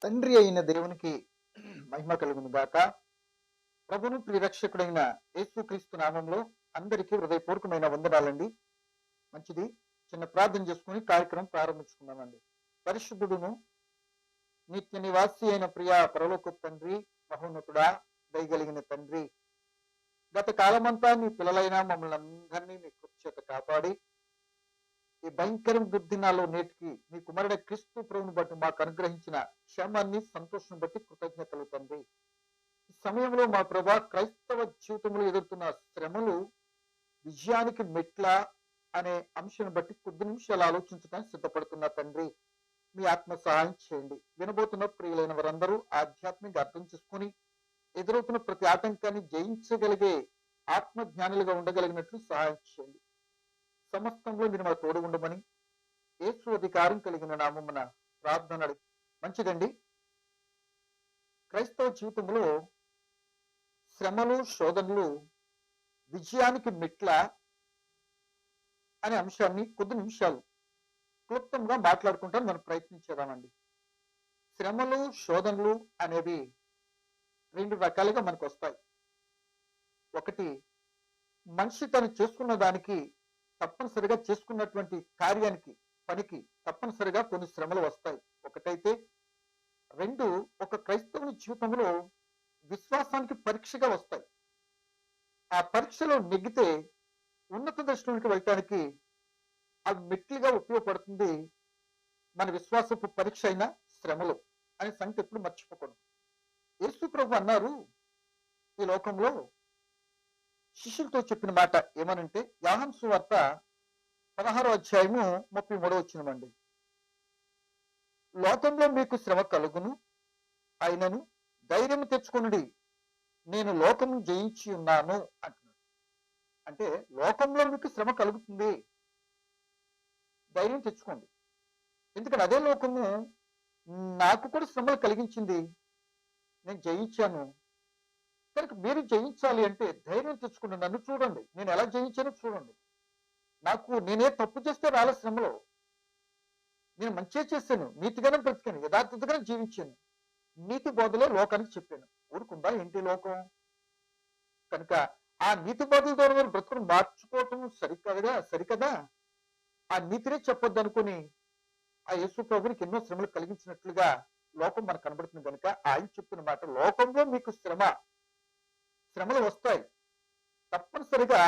తండ్రి అయిన దేవునికి మహిమ కలుగును గాక. ప్రభును ప్రియరక్షకుడైన యేసుక్రీస్తు నామంలో అందరికీ హృదయపూర్వకమైన వందనాలండి. మంచిది, చిన్న ప్రార్థన చేసుకుని కార్యక్రమం ప్రారంభించుకుందామండి. పరిశుద్ధుడును నిత్య నివాసి అయిన ప్రియ పరలోక తండ్రి, మహోన్నతుడా, దయగలిగిన తండ్రి, గత కాలమంతా మీ పిల్లలైన మమ్మల్ని అందరినీ మీ కృప చేత కాపాడి ఈ భయంకర దుర్దినాల్లో నేటికి మీ కుమారుడ క్రీస్తు ప్రభుని బట్టి మాకు అనుగ్రహించిన క్షేమాన్ని, సంతోషం బట్టి కృతజ్ఞతలు తండ్రి. ఈ సమయంలో మా ప్రభా క్రైస్తవ జీవితంలో ఎదుర్కొన్న శ్రమలు విజయానికి మెట్ల అనే అంశాన్ని బట్టి కొద్ది నిమిషాలు ఆలోచించడానికి సిద్ధపడుతున్న తండ్రి, మీ ఆత్మ సహాయం చేయండి. వినబోతున్న ప్రియులైన వారందరూ ఆధ్యాత్మిక అర్థం చేసుకుని ఎదురవుతున్న ప్రతి ఆటంకాన్ని జయించగలిగే ఆత్మ జ్ఞానులుగా ఉండగలిగినట్లు సహాయం చేయండి. సమస్తంలో మీరు మా తోడు ఉండమని యేసు అధికారం కలిగిన నామమున ప్రార్థన అడిగి. మంచిదండి, క్రైస్తవ జీవితంలో శ్రమలు, శోధనలు విజయానికి మెట్ల అనే అంశాన్ని కొద్ది నిమిషాలు క్లుప్తంగా మాట్లాడుకుంటాను. మనం ప్రయత్నించేదామండి. శ్రమలు, శోధనలు అనేవి రెండు రకాలుగా మనకు వస్తాయి. ఒకటి, మనిషి తను చేసుకున్న దానికి తప్పనిసరిగా చేసుకున్నటువంటి కార్యానికి, పనికి తప్పనిసరిగా కొన్ని శ్రమలు వస్తాయి. ఒకటైతే. రెండు, ఒక క్రైస్తవుని జీవితంలో విశ్వాసానికి పరీక్షగా వస్తాయి. ఆ పరీక్షలో నెగ్గితే ఉన్నత దర్శనానికి వెళ్ళటానికి అవి మెట్లుగా ఉపయోగపడుతుంది. మన విశ్వాసపు పరీక్ష అయిన శ్రమలు అనే సంగతి ఎప్పుడు మర్చిపోకూడదు. యేసు ప్రభు అన్నారు, ఈ లోకంలో శిష్యులతో చెప్పిన మాట ఏమనంటే, యోహాను సువార్త 16వ అధ్యాయము 33వ వచనమండి. లోకంలో మీకు శ్రమ కలుగును, అయినను ధైర్యం తెచ్చుకొనుడి, నేను లోకము జయించి ఉన్నాను అంటున్నాడు. అంటే లోకంలో మీకు శ్రమ కలుగుతుంది, ధైర్యం తెచ్చుకోండి. ఎందుకంటే అదే లోకము నాకు కూడా శ్రమలు కలిగించింది, నేను జయించాను. కనుక మీరు జయించాలి అంటే ధైర్యం తెచ్చుకుని నన్ను చూడండి, నేను ఎలా జయించానో చూడండి. నేనే తప్పు చేస్తే రాలే శ్రమలో, నేను మంచిగా చేశాను, నీతిగానే బ్రతికాను, యథార్థతగానే జీవించాను, నీతి బోధలో లోకానికి చెప్పాను. ఊరుకుందా ఏంటి లోకం? కనుక ఆ నీతి బోధల ద్వారా మీరు బ్రతుకుని మార్చుకోవటం సరికదా. ఆ నీతినే చెప్పొద్దు అనుకుని ఆ యేసు ప్రభునికి ఎన్నో శ్రమలు కలిగించినట్లుగా లోకం మనకు కనబడుతుంది. కనుక ఆయన చెప్పిన మాట, లోకంలో మీకు శ్రమలు వస్తాయి. తప్పనిసరిగా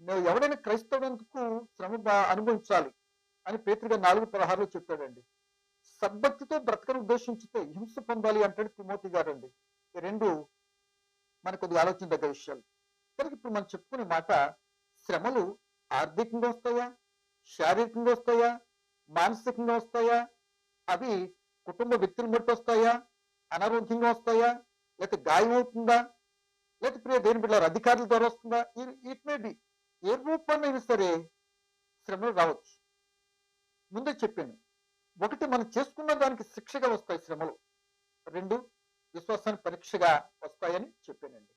నువ్వు ఎవడైనా క్రైస్తవుడందుకు శ్రమ అనుభవించాలి అని పేతురు 4:16 చెప్పాడండి. సద్భక్తితో బ్రతకను ఉద్దేశించితే హింస పొందాలి అంటాడు తిమోతి గారండి. ఈ రెండు మనకు కొద్దిగా ఆలోచించదగ్గ విషయాలు. కనుక ఇప్పుడు మనం చెప్పుకునే మాట, శ్రమలు ఆర్థికంగా వస్తాయా, శారీరకంగా వస్తాయా, మానసికంగా వస్తాయా, అవి కుటుంబ వ్యక్తులను బట్టి వస్తాయా, అనారోగ్యంగా వస్తాయా, లేకపోతే గాయం అవుతుందా, లేకపోతే ప్రియ దేని బిడ్డల అధికారుల ద్వారా వస్తుందా, ఇట్ మే బి ఏ రూపాన్నైనా సరే శ్రమలు రావచ్చు. ముందే చెప్పాను, ఒకటి మనం చేసుకున్న దానికి శిక్షగా వస్తాయి శ్రమలు, రెండు విశ్వాసానికి పరీక్షగా వస్తాయని చెప్పానండి.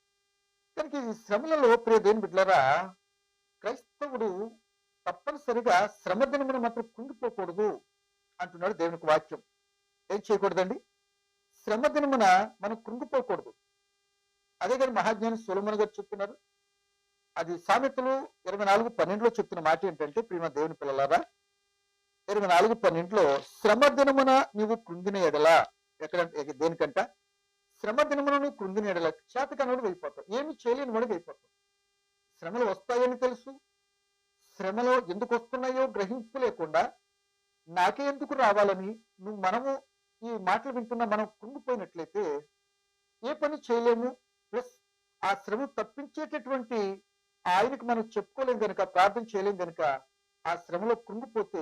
కనుక ఈ శ్రమలలో ప్రియ దేని బిడ్డలరా, క్రైస్తవుడు తప్పనిసరిగా శ్రమ దినమున మాత్రం కుంగిపోకూడదు అంటున్నాడు దేవునికి వాక్యం. ఏం చేయకూడదండి? శ్రమ దినమున మనం కృంగిపోకూడదు. అదే కానీ మహాజ్ఞాని సొలొమోను గారు చెప్తున్నారు. అది సామెతలు 24:12 చెప్తున్న మాట ఏంటంటే, ప్రియమైన దేవుని పిల్లలారా, 24:12 శ్రమ దినమున నీవు కృంగిన ఎడల, దేనికంట? శ్రమ దినమున నువ్వు కృంగిన ఎడల చేతకనుడు అయిపోతావు, ఏమి చేయలేని వాడికి అయిపోతావు. శ్రమలు వస్తాయని తెలుసు, శ్రమలో ఎందుకు వస్తున్నాయో గ్రహింపు లేకుండా నాకే ఎందుకు రావాలని మనము ఈ మాటలు వింటున్నా మనం కృంగిపోయినట్లయితే ఏ పని చేయలేము. ప్లస్ ఆ శ్రమ తప్పించేటటువంటి ఆయనకు మనం చెప్పుకోలేం కనుక, ప్రార్థన చేయలేం కనుక, ఆ శ్రమలో కృంగిపోతే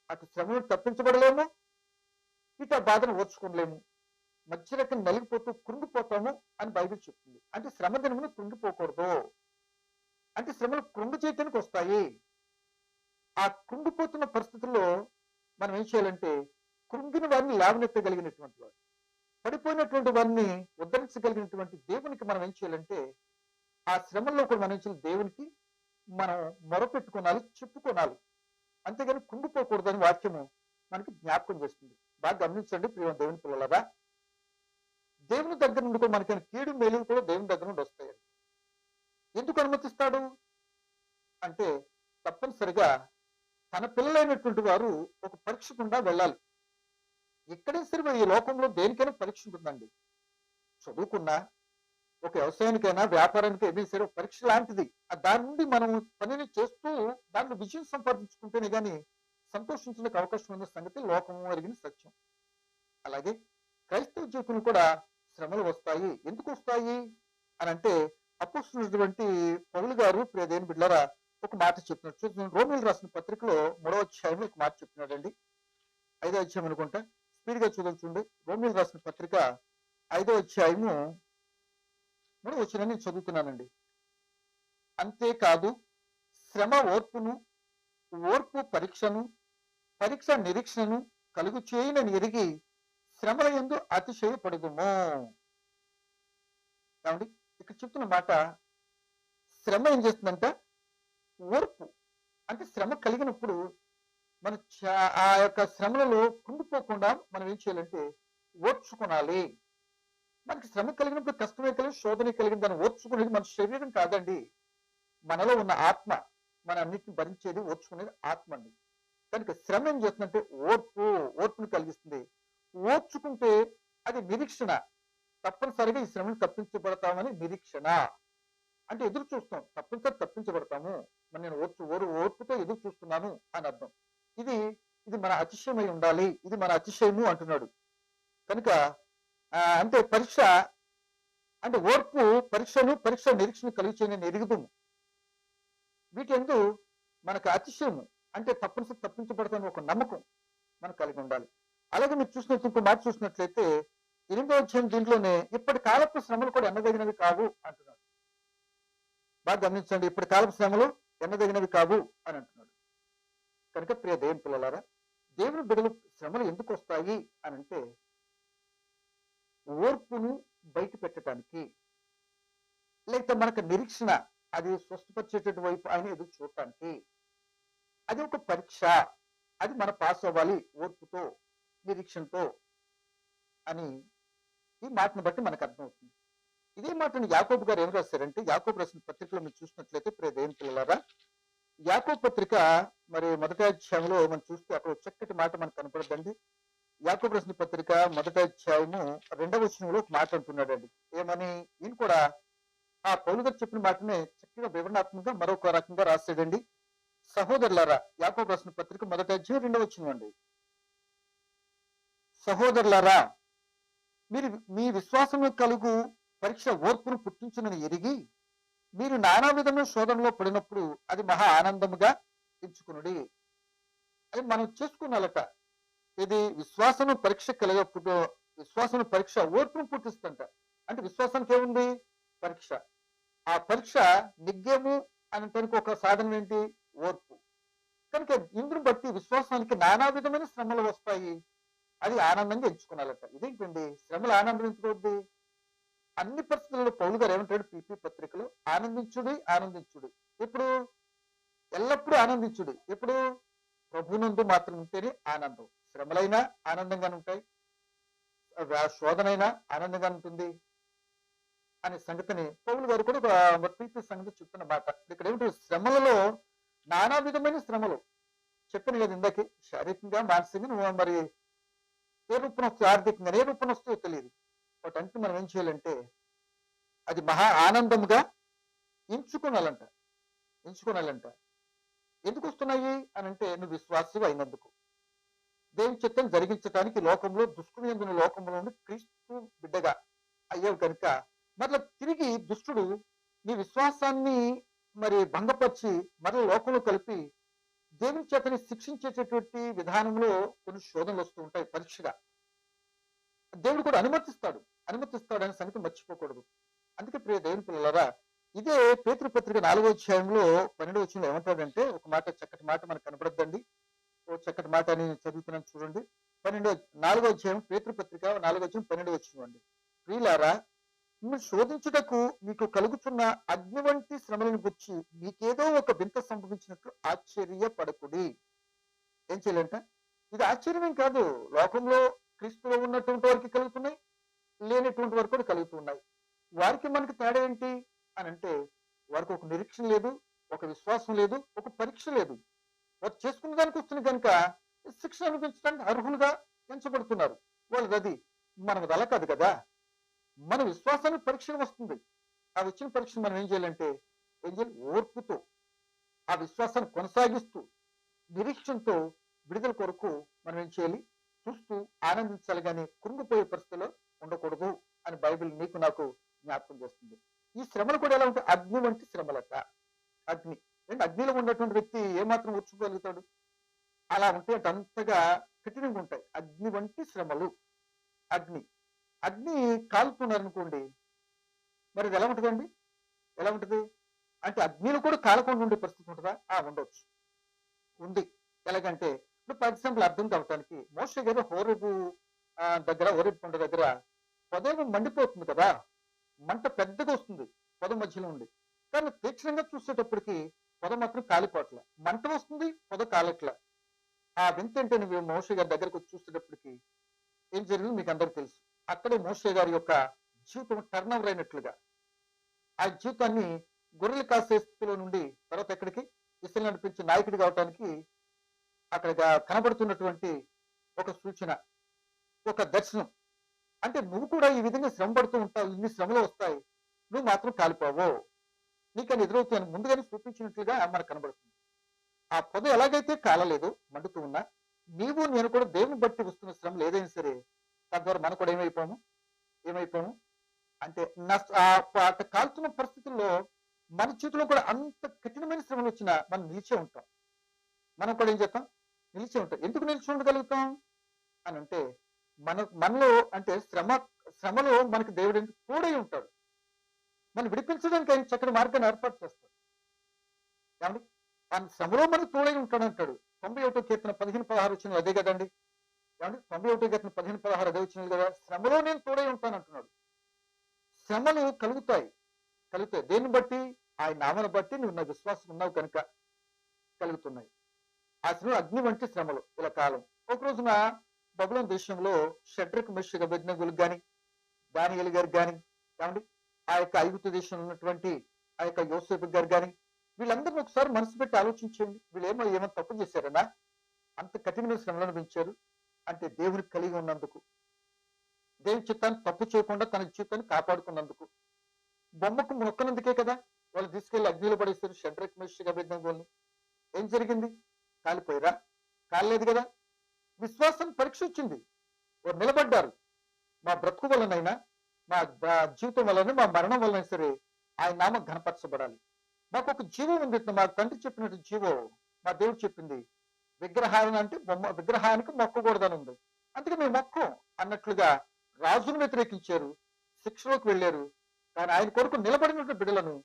అటు శ్రమను తప్పించబడలేము, ఇటు ఆ బాధను ఓర్చుకోలేము, మధ్య రకం నలిగిపోతూ కృంగిపోతాము అని బైబిల్ చెప్తుంది. అంటే శ్రమ దినమును కృంగిపోకూడదు. అంటే శ్రమలు కృంగు చేయటానికి వస్తాయి. ఆ కృంగిపోతున్న పరిస్థితుల్లో మనం ఏం చేయాలంటే, కృంగిన వారిని లేవనెత్తగలిగినటువంటి వారు, పడిపోయినటువంటి వారిని ఉద్ధరించగలిగినటువంటి దేవునికి మనం ఏం చేయాలంటే, ఆ శ్రమల్లో కూడా మనం ఏం చేయాలి, దేవునికి మనం మొరపెట్టుకోనాలి, చెప్పుకోనాలి. అంతేగాని కృంగిపోకూడదని వాక్యము మనకి జ్ఞాపకం చేస్తుంది. బాగా గమనించండి ప్రియ దేవుని పిల్లలరా. దేవుని దగ్గర నుండి కూడా మనకి కీడు మేలు కూడా దేవుని దగ్గర నుండి వస్తాయండి. ఎందుకు అనుమతిస్తాడు అంటే తప్పనిసరిగా తన పిల్లలైనటువంటి వారు ఒక పరీక్ష గుండా వెళ్ళాలి. ఎక్కడే సరే ఈ లోకంలో దేనికైనా పరీక్ష ఉంటుందండి. చదువుకున్నా, ఒక వ్యవసాయానికైనా వ్యాపారానికి ఏదైనా సరే ఒక పరీక్ష లాంటిది. దాని నుండి మనం పనిని చేస్తూ దాంట్లో విజయం సంపాదించుకుంటేనే గాని సంతోషించడానికి అవకాశం ఉన్న సంగతి లోకము ఎరిగిన సత్యం. అలాగే క్రైస్తవ జీవితంలో కూడా శ్రమలు వస్తాయి. ఎందుకు వస్తాయి అని అంటే అపోస్తులైనటువంటి పౌలు గారు ప్రియ దేవుని బిడ్డలారా ఒక మాట చెప్తున్నాడు. చూడండి, రోమీయులకు రాసిన పత్రికలో 3వ అధ్యాయంలో ఒక మాట చెప్తున్నాడండి. 5వ అధ్యాయం అనుకుంటా, స్పీడ్ గా చూడండి. రోమీయులకు రాసిన పత్రిక 5వ అధ్యాయము 3వ వచనాన్ని నేను చదువుతున్నానండి. అంతేకాదు శ్రమ ఓర్పును, ఓర్పు పరీక్షను, పరీక్ష నిరీక్షణను కలుగు చేయనని ఎరిగి శ్రమల యందు అతిశయపడుదుము. ఏమండి, ఇక్కడ చెప్తున్న మాట, శ్రమ ఏం చేస్తుందంట? ఓర్పు. అంటే శ్రమ కలిగినప్పుడు మన ఆ యొక్క శ్రమలలో కుండిపోకుండా మనం ఏం చేయాలంటే ఓర్చుకోనాలి. మనకి శ్రమ కలిగినప్పుడు కష్టమే కలిగి శోధన కలిగిన దాన్ని ఓర్చుకునేది మన శరీరం కాదండి, మనలో ఉన్న ఆత్మ. మన అన్నిటిని భరించేది ఓర్చుకునేది ఆత్మ అండి. కనుక శ్రమ ఏం చేస్తుందంటే ఓర్పును కలిగిస్తుంది. ఓర్చుకుంటే అది నిరీక్షణ. తప్పనిసరిగా ఈ శ్రమను తప్పించబడతామని నిరీక్షణ. అంటే ఎదురు చూస్తాం, తప్పనిసరి తప్పించబడతాము, నేను ఓర్పుతో ఎదురు చూస్తున్నాను అని అర్థం. ఇది మన అతిశయమై ఉండాలి, ఇది మన అతిశయము అంటున్నాడు. కనుక అంటే పరీక్ష అంటే ఓర్పు పరీక్ష నిరీక్షణ కలిగి చేయని ఎరుగుదుము. వీటి ఎందు మనకు అతిశయము అంటే తప్పనిసరి తప్పించబడతాను ఒక నమ్మకం మనకు కలిగి ఉండాలి. అలాగే మీరు చూసినట్టు ఇంకో మాట చూసినట్లయితే 8వ అధ్యాయం దీంట్లోనే ఇప్పటి కాలపు శ్రమలు కూడా ఎన్నదగినవి కావు అంటున్నాడు. బాగా గమనించండి, ఇప్పటి కాలపు శ్రమలు ఎన్నదగినవి కావు అని అంటున్నాడు. కనుక ప్రియ దేవుని పిల్లలారా, దేవుని బిడ్డలు శ్రమలు ఎందుకు వస్తాయి అని అంటే ఓర్పును బయట పెట్టడానికి, లేకపోతే మనకు నిరీక్షణ అది స్వస్థపరిచేటువంటి వైపు ఆయన ఎదురు చూడటానికి. అది ఒక పరీక్ష, అది మన పాస్ అవ్వాలి ఓర్పుతో నిరీక్షణతో అని ఈ మాటను బట్టి మనకు అర్థమవుతుంది. ఇదే మాటను యాకోబు గారు ఏం రాశారంటే, యాకోబు రాసిన పత్రికలో మీరు చూసినట్లయితే ప్రియ దేవుని పిల్లలారా, యాకోబు పత్రిక మరి 1వ అధ్యాయంలో మనం చూస్తే అక్కడ చక్కటి మాట మనకు కనపడదండి. యాకోబు రాసిన పత్రిక 1వ అధ్యాయము 2వ వచనంలో ఒక మాట అంటున్నాడండి. ఏమని? ఈయన కూడా ఆ పౌలు గారు చెప్పిన మాటనే చక్కగా వివరణాత్మకంగా మరొక రకంగా రాశాడండి. సహోదరులారా, యాకోబు రాసిన పత్రిక 1వ అధ్యాయం 2వ వచనం అండి. సహోదరులారా, మీరు మీ విశ్వాసము కలుగు పరీక్ష ఓర్పును పుట్టించునని ఎరిగి మీరు నానా విధమైన శోధనలో పడినప్పుడు అది మహా ఆనందముగా ఎంచుకునుడి. అది మనం చేసుకున్నాలట. ఇది విశ్వాసము పరీక్ష కలిగప్పుడు విశ్వాసము పరీక్ష ఓర్పును పుట్టిస్తుంట. అంటే విశ్వాసానికి ఏముంది? పరీక్ష. ఆ పరీక్ష నిగ్గేము అనటానికి ఒక సాధనం ఏంటి? ఓర్పు. కనుక ఇందును బట్టి విశ్వాసానికి నానా విధమైన శ్రమలు వస్తాయి, అది ఆనందంగా ఎంచుకున్నాలట. ఇదేంటండి శ్రమలు ఆనందం ఎంచుకోవద్ది? అన్ని పరిస్థితుల్లో పౌలు గారు ఏమంటాడు పిపి పత్రికలో, ఆనందించుడి. ఎప్పుడు? ఎల్లప్పుడూ ఆనందించుడి. ఎప్పుడు? ప్రభునందు మాత్రం ఉంటేనే ఆనందం. శ్రమలైనా ఆనందంగానే ఉంటాయి, శోధనైనా ఆనందంగా ఉంటుంది అనే సంగతిని పౌలు గారు కూడా పిపి సంగతి చెప్తున్న మాట. ఇక్కడ ఏమిటి? శ్రమలలో నానా విధమైన శ్రమలు చెప్పిన కదా ఇందాకే, శారీరకంగా మానసికంగా మరి ఏ రూపం వస్తుంది, ఆర్థికంగా ఏ రూపం వస్తుందో తెలియదు. వాటంటే మనం ఏం చేయాలంటే అది మహా ఆనందముగా ఎంచుకోనాలంట. ఎందుకు వస్తున్నాయి అని అంటే నువ్వు విశ్వాసి అయినందుకు, దేవుని చిత్తం జరిగించడానికి లోకంలో దుష్టుని ఎందున లోకంలో క్రీస్తు బిడ్డగా అయ్యావు కనుక మరలా తిరిగి దుష్టుడు నీ విశ్వాసాన్ని మరి భంగపరిచి మరల లోకంలో కలిపి దేవుని చేతని శిక్షించేటటువంటి విధానంలో కొన్ని శోధనలు వస్తూ ఉంటాయి. పరీక్షగా దేవుడు కూడా అనుమతిస్తాడనే సంగతి మర్చిపోకూడదు. అందుకే ప్రియ దేవుని పిల్లలారా, ఇదే పేతురు పత్రిక 4వ అధ్యాయంలో 12వ వచనంలో ఏమంటాడంటే ఒక మాట, చక్కటి మాట మనకు కనబడద్దండి. ఓ చక్కటి మాట అని చదువుతున్నాను చూడండి. 4వ అధ్యాయం పేతురు పత్రిక 4వ అధ్యాయం 12వ వచనం అండి. ప్రియులారా, మిమ్మల్ని శోధించుటకు మీకు కలుగుతున్న అగ్ని వంటి శ్రమలను గుర్చి మీకేదో ఒక వింత సంభవించినట్లు ఆశ్చర్యపడకుడి. ఏం చేయాలంట? ఇది ఆశ్చర్యమేం కాదు. లోకంలో క్రీస్తులో ఉన్నటువంటి వారికి కలుగుతున్నాయి, లేనటువంటి వారికి కూడా కలుగుతున్నాయి. వారికి మనకి తేడా ఏంటి అని అంటే, వారికి ఒక నిరీక్షణ లేదు, ఒక విశ్వాసం లేదు, ఒక పరీక్ష లేదు. వారు చేసుకున్న దానికి వస్తుంది కనుక శిక్షణ అనిపించడానికి అర్హులుగా ఎంచబడుతున్నారు. వాళ్ళది అది. మనది అలా కాదు కదా. మన విశ్వాసానికి పరీక్ష వస్తుంది. ఆ వచ్చిన పరీక్ష మనం ఏం చేయాలంటే, ఏం చేయాలి? ఓర్పుతో ఆ విశ్వాసాన్ని కొనసాగిస్తూ నిరీక్షణతో విడుదల కొరకు మనం ఏం చేయాలి? చూస్తూ ఆనందించాలి, కానీ కృంగిపోయే పరిస్థితిలో ఉండకూడదు అని బైబిల్ నీకు నాకు జ్ఞాపకం చేస్తుంది. ఈ శ్రమలు కూడా ఎలా ఉంటాయి? అగ్ని వంటి శ్రమలట. అగ్ని అంటే అగ్నిలో ఉన్నటువంటి వ్యక్తి ఏమాత్రం ఓర్చుకోగలుగుతాడు? అలా ఉంటే అంతగా కఠినంగా ఉంటాయి అగ్ని వంటి శ్రమలు. అగ్ని అగ్ని కాలుతున్నారు అనుకోండి, మరి ఇది ఎలా ఉంటుందండి? ఎలా ఉంటుంది అంటే అగ్నిలో కూడా కాలకుండా ఉండే పరిస్థితి ఉంటుందా? ఉండొచ్చు, ఉంది. ఎలాగంటే ఇప్పుడు ఫర్ ఎగ్జాంపుల్ అర్థం కావటానికి, మోషే గారు హోరేబు దగ్గర, హోరేబు కొండ దగ్గర పొదేమో మండిపోతుంది కదా, మంట పెద్దగా వస్తుంది పొద మధ్యలో ఉండి. కానీ తీక్షణంగా చూసేటప్పటికి పొద మాత్రం కాలిపోట్ల, మంట వస్తుంది, పొద కాలట్ల. ఆ వింత ఏంటో నువ్వు మోషే గారి దగ్గరకు వచ్చి చూసేటప్పటికి ఏం జరిగింది మీకు అందరికి తెలుసు. అక్కడే మోషే గారి యొక్క జీవితం టర్న్ ఓవర్ అయినట్లుగా, ఆ జీవితాన్ని గొర్రెలు కాసే స్థితిలో నుండి తర్వాత ఎక్కడికి ఇసలు నడిపించే నాయకుడి కావటానికి అక్కడ కనబడుతున్నటువంటి ఒక సూచన, ఒక దర్శనం. అంటే నువ్వు కూడా ఈ విధంగా శ్రమ పడుతూ ఉంటావు, ఇన్ని శ్రమలు వస్తాయి, నువ్వు మాత్రం కాలిపోవో, నీకని ఎదురవుతాను ముందుగానే చూపించినట్లుగా మనకు కనబడుతుంది. ఆ పొద ఎలాగైతే కాలలేదు, మండుతూ ఉన్నా, నీవు నేను కూడా దేవుని బట్టి వస్తున్న శ్రమలు ఏదైనా సరే, తద్వారా మనం కూడా ఏమైపోయాము అంటే కాలుతున్న పరిస్థితుల్లో మన చేతిలో కూడా అంత కఠినమైన శ్రమలు వచ్చినా మనం నిలిచే ఉంటాం. మనం కూడా ఏం చేస్తాం? నిలిచే ఉంటాం. ఎందుకు నిలిచి ఉండగలుగుతాం అని అంటే, మనలో అంటే శ్రమలో మనకి దేవుడు తోడై ఉంటాడు. మనం విడిపించడానికి ఆయన చక్కని మార్గాన్ని ఏర్పాటు చేస్తాడు. ఏమండి? ఆ శ్రమలో మనకు తోడై ఉంటాడు అంటాడు. 91వ కీర్తన 15-16 వచ్చిన అదే కదండి. ఏమండి? 91వ కీర్తన 15-16 అదే వచ్చినది కదా. శ్రమలో నేను తోడై ఉంటాను అంటున్నాడు. శ్రమలు కలుగుతాయి. దేన్ని బట్టి? ఆయన నామను బట్టి నువ్వు నా విశ్వాసం ఉన్నావు కనుక కలుగుతున్నాయి. ఆ శ్రమ అగ్ని వంటి శ్రమలు ఇలా కాలం. ఒక రోజున బబులోను దేశంలో షడ్రక్, మెషక్, అబేద్నెగోలకు కానీ, దానియేలు గారికి కానీ, ఏమండి ఆ యొక్క ఐగుప్తు దేశంలో ఉన్నటువంటి ఆ యొక్క యోసేపు గారు కానీ, వీళ్ళందరినీ ఒకసారి మనసు పెట్టి ఆలోచించండి. వీళ్ళు ఏమో తప్పు చేశారనా అంత కఠినమైన శ్రమలు అనిపించారు అంటే? దేవునికి కలిగి ఉన్నందుకు, దేవుని చిత్తాన్ని తప్పు చేయకుండా తన జీవితాన్ని కాపాడుకున్నందుకు, బొమ్మకు మొక్కనందుకే కదా వాళ్ళు తీసుకెళ్లి అగ్నిలో పడేస్తారు షడ్రక్, మెషక్, అబేద్నెగోల్ని. ఏం జరిగింది? కాలిపోయారా? కాలేదు కదా. విశ్వాసం పరీక్ష వచ్చింది. వారు నిలబడ్డారు. మా బ్రతుకు వలనైనా, మా జీవితం వలన, మా మరణం వలన సరే ఆయన నామం ఘనపరచబడాలి. మాకు ఒక జీవం ఉంది, మా తండ్రి చెప్పినట్టు జీవం మా దేవుడు చెప్పింది. విగ్రహానికి మొక్కకూడదని ఉంది, అందుకే మేము మొక్కం అన్నట్లుగా రాజును వ్యతిరేకించారు, శిక్షలోకి వెళ్ళారు. కానీ ఆయన కొరకు నిలబడినటువంటి బిడ్డలను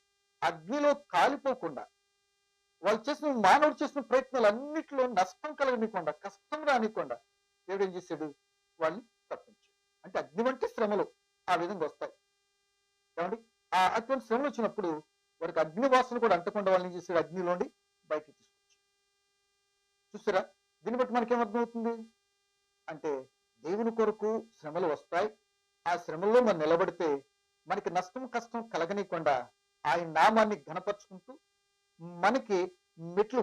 అగ్నిలో కాలిపోకుండా, వాళ్ళు చేసిన మానవుడు చేసిన ప్రయత్నాలు అన్నిటిలో నష్టం కలగనీయకుండా, కష్టం రానికుండా దేవుడు ఏం చేశాడు? వాళ్ళని తప్పించాడు. అంటే అగ్ని వంటి శ్రమలు ఆ విధంగా వస్తాయి. ఏమండి? అటువంటి శ్రమలు వచ్చినప్పుడు వారికి అగ్ని వాసన కూడా అంటకుండా వాళ్ళని ఏం చేశాడు? అగ్నిలోండి బయటికి తీసుకొచ్చాడు. చూసారా? దీన్ని బట్టి మనకేమర్థమవుతుంది అంటే, దేవుని కొరకు శ్రమలు వస్తాయి. ఆ శ్రమల్లో మనం నిలబడితే మనకి నష్టం కష్టం కలగనీయకుండా ఆయన నామాన్ని ఘనపరుచుకుంటూ మనకి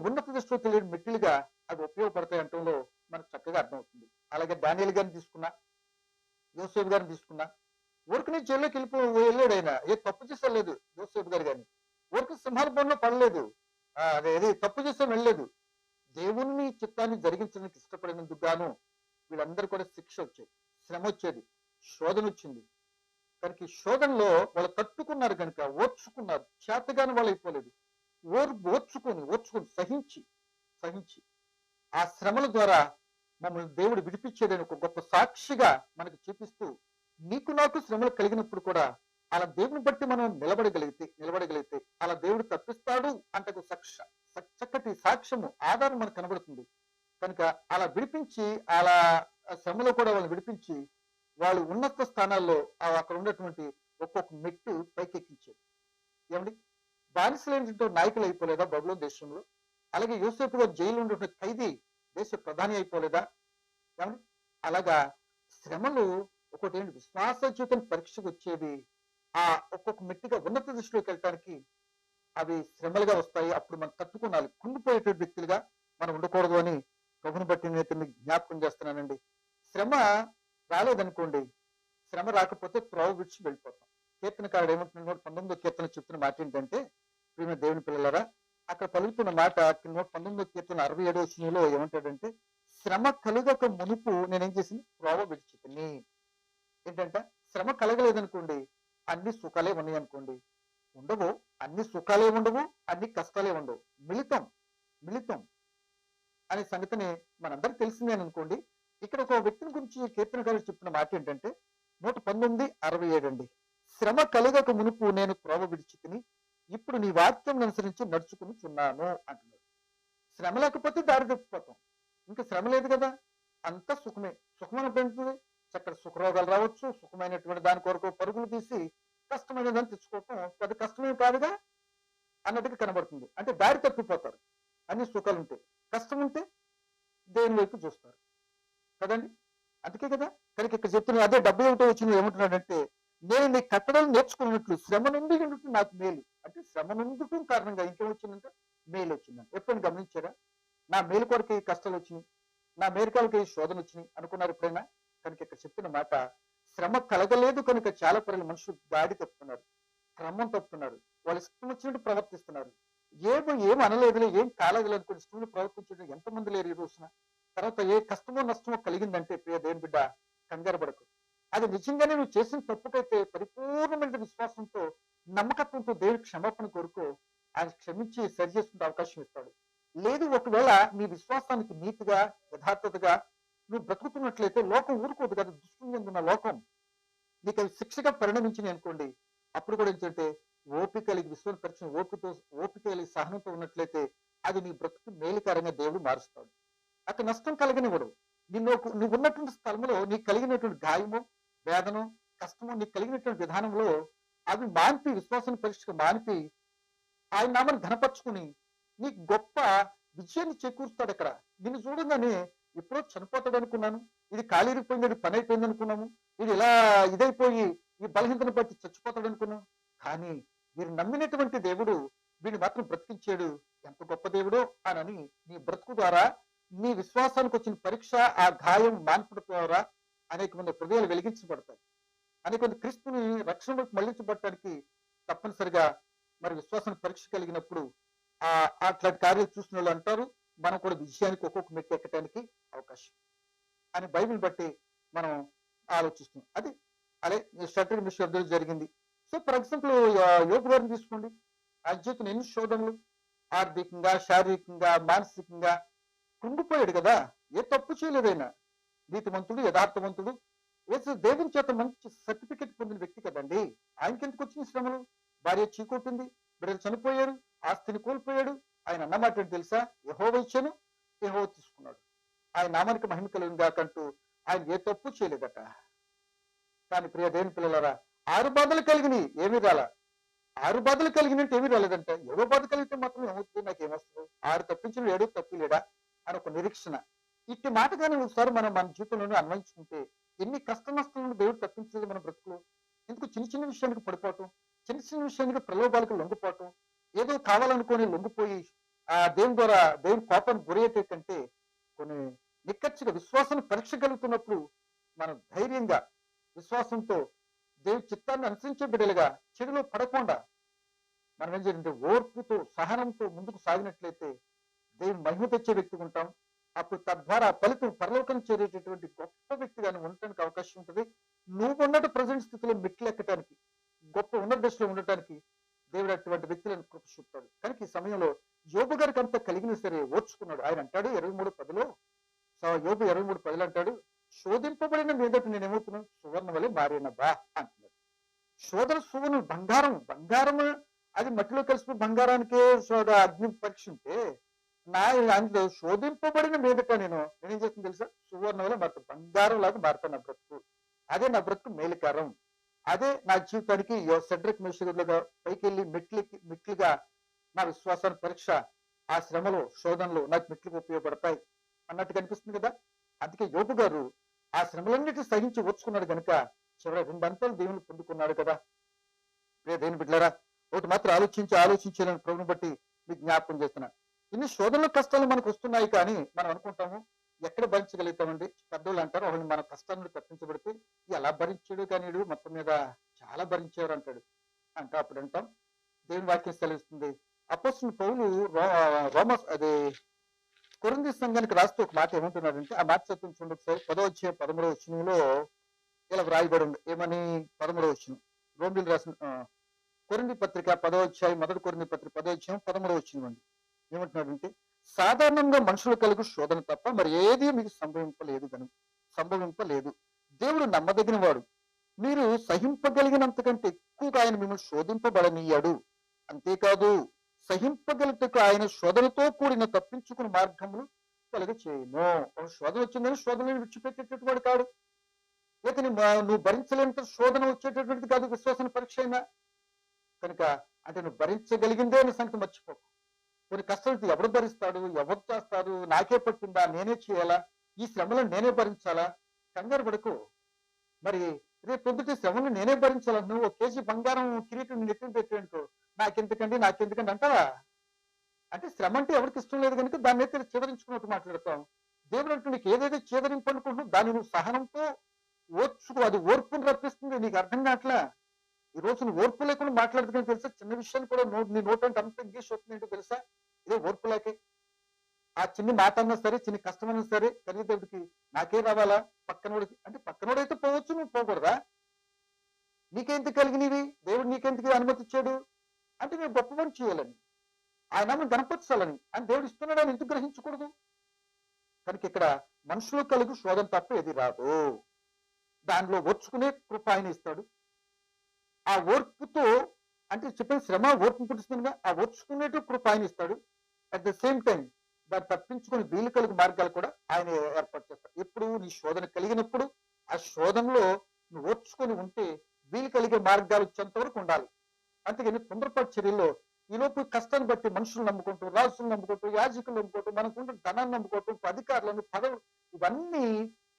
ఉన్నత దృష్టిలో తెలియని మెట్లుగా అవి ఉపయోగపడతాయి అంటంలో మనకు చక్కగా అర్థమవుతుంది. అలాగే దానియేలు గారిని తీసుకున్నా, యోసేపు గారిని తీసుకున్నా, ఊరికి జైల్లోకి వెళ్ళాడు. ఆయన ఏ తప్పు చేసలేదు. యోసేపు గారు కానీ ఊరికి సింహాల బొమ్మలో పడలేదు, అదేది తప్పు చేసే వెళ్ళలేదు. దేవుని చిత్తాన్ని జరిగించడానికి ఇష్టపడినందుకు గాను వీళ్ళందరూ కూడా శిక్ష వచ్చేది, శ్రమ వచ్చేది, శోధన వచ్చింది. కనుక ఈ శోధనలో వాళ్ళు తట్టుకున్నారు కనుక, ఓర్చుకున్నారు. చేతగాని వాళ్ళు అయిపోలేదు. ఓర్చుకొని సహించి ఆ శ్రమల ద్వారా మమ్మల్ని దేవుడు విడిపించేదని ఒక గొప్ప సాక్షిగా మనకు చూపిస్తూ, నీకు నాకు శ్రమలు కలిగినప్పుడు కూడా అలా దేవుని బట్టి మనం నిలబడగలిగితే అలా దేవుడు తప్పిస్తాడు అంటే చక్కటి సాక్ష్యము, ఆధారం మనకు కనబడుతుంది. కనుక అలా విడిపించి, అలా శ్రమలో కూడా వాళ్ళని విడిపించి, వాళ్ళు ఉన్నత స్థానాల్లో అక్కడ ఉన్నటువంటి ఒక్కొక్క మెట్టు పైకెక్కించారు. ఏమండి? బానిసలేంటో నాయకులు అయిపోలేదా బబులోను దేశంలో? అలాగే యోసేపు గారు జైలు ఉన్నటువంటి ఖైదీ దేశ ప్రధాని అయిపోలేదా? ఏమండి? అలాగా శ్రమలు ఒకటి ఏంటి, విశ్వాస జీవితం పరీక్షకు వచ్చేవి ఆ ఒక్కొక్క మెట్టిగా ఉన్నత దృష్టిలోకి వెళ్ళటానికి అవి శ్రమలుగా వస్తాయి. అప్పుడు మనం తట్టుకోనాలి. కుంగిపోయేటువంటి వ్యక్తులుగా మనం ఉండకూడదు అని ప్రభుని బట్టి నేను మీకు జ్ఞాపకం చేస్తున్నానండి. శ్రమ రాలేదనుకోండి, శ్రమ రాకపోతే త్రోవ విడిచి వెళ్ళిపోతాం. కీర్తనకారుడు ఏమంటున్నాడు, 19వ కీర్తన చెప్తున్న మాట ఏంటంటే, ప్రియమైన దేవుని పిల్లలారా, అక్కడ పలుకుతున్న మాట 19వ కీర్తన 67వ వచనంలో ఏమంటాడంటే, శ్రమ కలుగక మునుపు నేనేం చేసింది, త్రోవ విడిచితిని. ఏంటంటే శ్రమ కలగలేదనుకోండి, అన్ని సుఖాలే ఉన్నాయి అనుకోండి, ఉండవు. అన్ని సుఖాలే ఉండవు, అన్ని కష్టాలే ఉండవు. మిళితం మిళితం అనే సంగతిని మనందరికి తెలిసిందే అనుకోండి. ఇక్కడ ఒక వ్యక్తిని గురించి కీర్తనకారుడు చెప్తున్న మాట ఏంటంటే 119:67 అండి. శ్రమ కలగక మునుపు నేను త్రోవ విడిచితిని, ఇప్పుడు నీ వాక్యం అనుసరించి నడుచుకుని చున్నాను అంటున్నాడు. శ్రమ లేకపోతే దారి తప్పిపోతాం. ఇంకా శ్రమ లేదు కదా, అంతా సుఖమే. సుఖమైన పెంచుతుంది, చక్కటి సుఖరోగాలు రావచ్చు. సుఖమైనటువంటి దాని కొరకు పరుగులు తీసి కష్టమైన దాన్ని తెచ్చుకోవటం పెద్ద కష్టమే కాదుగా అన్నట్టుగా కనబడుతుంది. అంటే దారి తప్పిపోతారు. అన్ని సుఖాలు ఉంటాయి, కష్టం ఉంటే దేని వైపు చూస్తారు కదండి. అందుకే కదా కనుక ఇక్కడ చెప్తున్నా, అదే 71 వచ్చిన ఏమంటున్నాడంటే, నేను నీ కట్టడలు నేర్చుకున్నట్లు శ్రమ నుండి ఉండుట నాకు మేలు. అంటే శ్రమ నుండటం కారణంగా ఇంకేమొచ్చిందంటే మేలు వచ్చిందంట. ఎప్పుడైనా గమనించారా, నా మేలు కొరకు ఈ కష్టాలు వచ్చినాయి, నా మేలుకాలకి ఈ శోధన వచ్చినాయి అనుకున్నారు ఎప్పుడైనా? కనుక ఇక్కడ చెప్తున్న మాట, శ్రమ కలగలేదు కనుక చాలా పనులు మనుషులు దాడి తప్పుతున్నారు, క్రమం తప్పుతున్నారు, వాళ్ళు ఇష్టం వచ్చినట్టు ప్రవర్తిస్తున్నారు. ఏం అనలేదులే, ఏం కాలేదులే అనుకుని ఇష్టం ప్రవర్తించడం ఎంతమంది లేరు ఈ రోజున. తర్వాత ఏ కష్టమో నష్టమో కలిగిందంటే ప్రియ దేవుని బిడ్డ, కంగారు పడకు. అది నిజంగానే నువ్వు చేసిన తప్పుకైతే పరిపూర్ణమైన విశ్వాసంతో నమ్మకత్వంతో దేవుడి క్షమాపణ కోరుకో, ఆయన క్షమించి సరి చేసుకునే అవకాశం ఇస్తాడు. లేదు, ఒకవేళ నీ విశ్వాసానికి నీతిగా యథార్థతగా నువ్వు బ్రతుకుతున్నట్లయితే లోకం ఊరుకోదు కదా. దృష్టి చెందిన లోకం నీకు అవి శిక్షగా పరిణమించింది అనుకోండి, అప్పుడు కూడా ఏంటంటే ఓపిక కలిగి విశ్వాస పరిచయం ఓపిక కలిగి సహనంతో ఉన్నట్లయితే అది నీ బ్రతుకు మేలుకరంగా దేవుడు మారుస్తాడు. అక్కడ నష్టం కలగనివ్వడు. నువ్వు ఉన్నటువంటి స్థలంలో నీకు కలిగినటువంటి గాయము, వేదన, కష్టము నీకు కలిగినటువంటి విధానంలో అవి మాన్పి, విశ్వాసం పరీక్షగా మాన్పి ఆయన నామాన్ని ఘనపరుచుకుని నీకు గొప్ప విజయాన్ని చేకూరుస్తాడు. అక్కడ నిన్ను చూడంగానే ఎప్పుడో చనిపోతాడు అనుకున్నాను, ఇది కాలిరిపోయింది, పని అయిపోయింది అనుకున్నాము, ఇది ఇలా ఇదైపోయి ఈ బలహీనతను బట్టి చచ్చిపోతాడు అనుకున్నాం. కానీ మీరు నమ్మినటువంటి దేవుడు వీడిని మాత్రం బ్రతికించాడు, ఎంత గొప్ప దేవుడో అని నీ బ్రతుకు ద్వారా, నీ విశ్వాసానికి వచ్చిన పరీక్ష, ఆ గాయం మాన్పడం ద్వారా అనేక మంది హృదయాలు వెలిగించబడతాయి. అనేక మంది క్రీస్తుని రక్షణలోకి మళ్లించబడటానికి తప్పనిసరిగా మరి విశ్వాసానికి పరీక్ష కలిగినప్పుడు అట్లాంటి కార్యాలు చూసిన వాళ్ళు అంటారు, మనం కూడా విజయానికి ఒక్కొక్క మెట్టు ఎక్కడానికి అవకాశం అని బైబిల్ బట్టి మనం ఆలోచిస్తున్నాం. అది అదే స్ట్రాటజీ మిషన్ జరిగింది. సో ఫర్ ఎగ్జాంపుల్ యోబు గారిని తీసుకోండి. ఆ జీవితం ఎన్ని శోధనలు, ఆర్థికంగా, శారీరకంగా, మానసికంగా కుంగిపోయాడు కదా. ఏ తప్పు చేయలేదైనా, నీతిమంతుడు, యథార్థవంతుడు, దేవుని చేత మంచి సర్టిఫికెట్ పొందిన వ్యక్తి కదండి. ఆయనకి ఎందుకు వచ్చిన శ్రమలు? భార్య చీకొట్టింది, బిడ్డలు చనిపోయారు, ఆస్తిని కోల్పోయాడు. ఆయన అన్నమాట ఏంటి తెలుసా? యెహోవా ఇచ్చాను, యెహోవా తీసుకున్నాడు, ఆయన నామానికి మహిమ కలుగును గాక అంటూ ఆయన ఏ తప్పు చేయలేదట. కానీ ప్రియ దేవుని పిల్లలారా, 6 బాధలు కలిగినాయి, ఏమీ రాలా. 6 బాధలు కలిగినట్టు ఏమీ రాలేదంట. 7వ బాధ కలిగితే మాత్రం ఏమవుతుంది, నాకేమొస్తుంది, 6 తప్పించిన 7 తప్పు లేడా అని ఒక నిరీక్షణ. ఇట్టి మాట కానీ ఒకసారి మనం మన జీవితంలోనే అన్వయించుకుంటే ఎన్ని కష్ట నష్టాలను దేవుడు తప్పించలేదు మన బ్రతుకులు. ఎందుకు చిన్న చిన్న విషయానికి పడిపోవటం, చిన్న చిన్న విషయానికి ప్రలోభాలకు లొంగిపోవటం, ఏదో కావాలనుకొని లొంగిపోయి ఆ దేవుని ద్వారా దేవుని కోపాన్ని గురయ్యేటే కంటే కొన్ని నిక్కచ్చిగా విశ్వాసాన్ని పరీక్ష కలుగుతున్నప్పుడు మనం ధైర్యంగా విశ్వాసంతో దేవుడి చిత్తాన్ని అనుసరించే బిడ్డలుగా చెడులో పడకుండా మనం ఏం చేయాలంటే ఓర్పుతో సహనంతో ముందుకు సాగినట్లయితే దేవుని మహిమ తెచ్చే వ్యక్తిగా ఉంటాం. అప్పుడు తద్వారా ఫలితం పరలోకం చేరేటటువంటి గొప్ప వ్యక్తిగా ఉండటానికి అవకాశం ఉంటుంది. నువ్వు ఉన్నట్టు ప్రజెంట్ స్థితిలో మెట్లు ఎక్కడానికి, గొప్ప ఉన్నత దశలో ఉండటానికి దేవుడు అటువంటి వ్యక్తులను కృప చూపుతాడు. కనుక ఈ సమయంలో యోబు గారికి అంత కలిగిన సరే ఓర్చుకున్నాడు. ఆయన అంటాడు 23:10లో, యోబు 23:10 అంటాడు, శోధింపబడిన మీదట నేను ఏమవుతున్నాను, సువర్ణ వలె మారినబ్బా అంటున్నాడు. శోధన సువర్ణ బంగారం, అది మట్టిలో కలిసి బంగారానికే అగ్ని పరీక్ష ఉంటే, అందులో శోధింపబడిన మీదట నేనేం చేస్తుంది తెలుసా, సువర్ణ వల్ల మారుతాను, బంగారం లాగా మారుతాను నా బ్రతుకు. అదే నా బ్రతుకు మేలుకారం. అదే నా జీవితానికి సెడ్రిక్ మేషలుగా పైకి వెళ్ళి మెట్లుగా నా విశ్వాసాన్ని పరీక్ష, ఆ శ్రమలో శోధనలో నాకు మెట్లుగా ఉపయోగపడతాయి అన్నట్టు కనిపిస్తుంది కదా. అందుకే యోబు గారు ఆ శ్రమలన్నిటి సహించి ఓర్చుకున్నాడు కనుక చివరి రెండంతలు దేవుని పొందుకున్నాడు కదా. దేవుని బిడ్డలారా, ఒకటి మాత్రం ఆలోచించాలని ప్రభుని బట్టి మీకు జ్ఞాపకం చేస్తున్నా. ఇన్ని శోధనల కష్టాలు మనకు వస్తున్నాయి కానీ మనం అనుకుంటాము ఎక్కడ భరించగలుగుతామండి. పెద్దోళ్ళు అంటారు వాళ్ళని మన కష్టాలను తప్పించబడితే ఎలా భరించాడు కానీ మొత్తం మీద చాలా భరించేవారు అంటాడు. అంటే అప్పుడు అంటాం దేవుని వాక్యం సెలవిస్తుంది. అపోస్తలుడైన పౌలు రోమస్ అదే కొరింథీ సంఘానికి రాస్తూ ఒక మాట ఏమంటున్నాడంటే, ఆ మాట చదువుతుంది చూడండి ఒకసారి. 10వ అధ్యాయం 13వ వచనంలో ఇలా వ్రాయబడి ఉంది. ఏమని? 13వ వచనం రోమిలకు రాసిన కొరింథీ పత్రిక 10వ అధ్యాయం, మొదటి కొరింథీ పత్రిక 10వ అధ్యాయం 13వ వచనం అండి. ఏమంటున్నాడంటే, సాధారణంగా మనుషులు కలుగు శోధన తప్ప మరి ఏది మీకు సంభవింపలేదు. దేవుడు నమ్మదగిన వాడు, మీరు సహింపగలిగినంతకంటే ఎక్కువగా ఆయన మిమ్మల్ని శోధింపబడనీయాడు. అంతేకాదు సహింపగలుగుటకు ఆయన శోధనతో కూడిన తప్పించుకుని మార్గములు కలుగ చేయను. ఒక శోధన వచ్చిందని శోధనని విడిచిపెట్టేటటువంటి వాడు కాడు. లేక నువ్వు భరించలేనంత శోధన వచ్చేటటువంటిది కాదు విశ్వాసన పరీక్ష అయినా. కనుక అంటే నువ్వు భరించగలిగిందే అనే సంగతి మర్చిపోకు. కొన్ని కష్టాలు ఎవరు భరిస్తాడు, ఎవరు చేస్తారు, నాకే పట్టిందా, నేనే చేయాలా, ఈ శ్రమలను నేనే భరించాలా? కంగారు పడకు. మరి రేపు పొద్దుటి శ్రమను నేనే భరించాలా? నువ్వు 1 కేజీ బంగారం కిరీటం నెత్తిన పెట్టేంటో నాకెందుకండి అంటావా? అంటే శ్రమ అంటే ఎవరికి ఇష్టం లేదు కనుక దాన్ని అయితే చేదరించుకున్నట్టు మాట్లాడతాం. దేవుడు అంటూ నీకు ఏదైతే చేదరింపు అనుకుంటున్నావు దాన్ని నువ్వు సహనంతో ఓర్చుకో. అది ఓర్పుని రప్పిస్తుంది. నీకు అర్థం కావట్లా. ఈ రోజు నువ్వు ఓర్పు లేకుండా మాట్లాడుతున్నా తెలుసా? చిన్న విషయాన్ని కూడా నీ నోటంటే అంత ఇంగ్లీష్ వస్తుంది ఏంటో తెలుసా? ఇదే ఓర్పు లేకే. ఆ చిన్ని మాట అన్నా సరే, చిన్న కష్టమన్నా సరే, కలిగేటప్పటికి నాకే రావాలా, పక్కనోడికి అంటే పక్కనోడైతే పోవచ్చు, నువ్వు పోకూడదా? నీకెందుకు కలిగినవి? దేవుడు నీకెందుకు అనుమతి ఇచ్చాడు అంటే నువ్వు గొప్ప పని చేయాలని, ఆయన గణపరచాలని అని దేవుడు ఇస్తున్నాడు. అని ఎందుకు గ్రహించకూడదు? కనుక ఇక్కడ మనుషులు కలుగు శోధన తప్ప ఏది రాదు. దానిలో ఓర్చుకునే కృప ఆయన ఇస్తాడు. ఆ ఓర్పుతో అంటే చెప్పిన శ్రమ ఓర్పు పుట్టిస్తుందిగా, ఆ ఓర్చుకునేటు కృప ఆయన ఇస్తాడు. అట్ ద సేమ్ టైం దాన్ని తప్పించుకుని వీలు కలిగి మార్గాలు కూడా ఆయన ఏర్పాటు చేస్తాడు. ఎప్పుడు నీ శోధన కలిగినప్పుడు ఆ శోధనలో నువ్వు ఓర్చుకొని ఉంటే వీలు కలిగే మార్గాలు వచ్చేంత వరకు ఉండాలి. అంతేగాని తొందరపాటు చర్యల్లో ఈలోపు కష్టాన్ని బట్టి మనుషులు నమ్ముకుంటూ, రాజులు నమ్ముకుంటూ, యాజకులు నమ్ముకుంటూ, మనకుంటే ధనాన్ని నమ్ముకోవటం, అధికారులను, పదవులు, ఇవన్నీ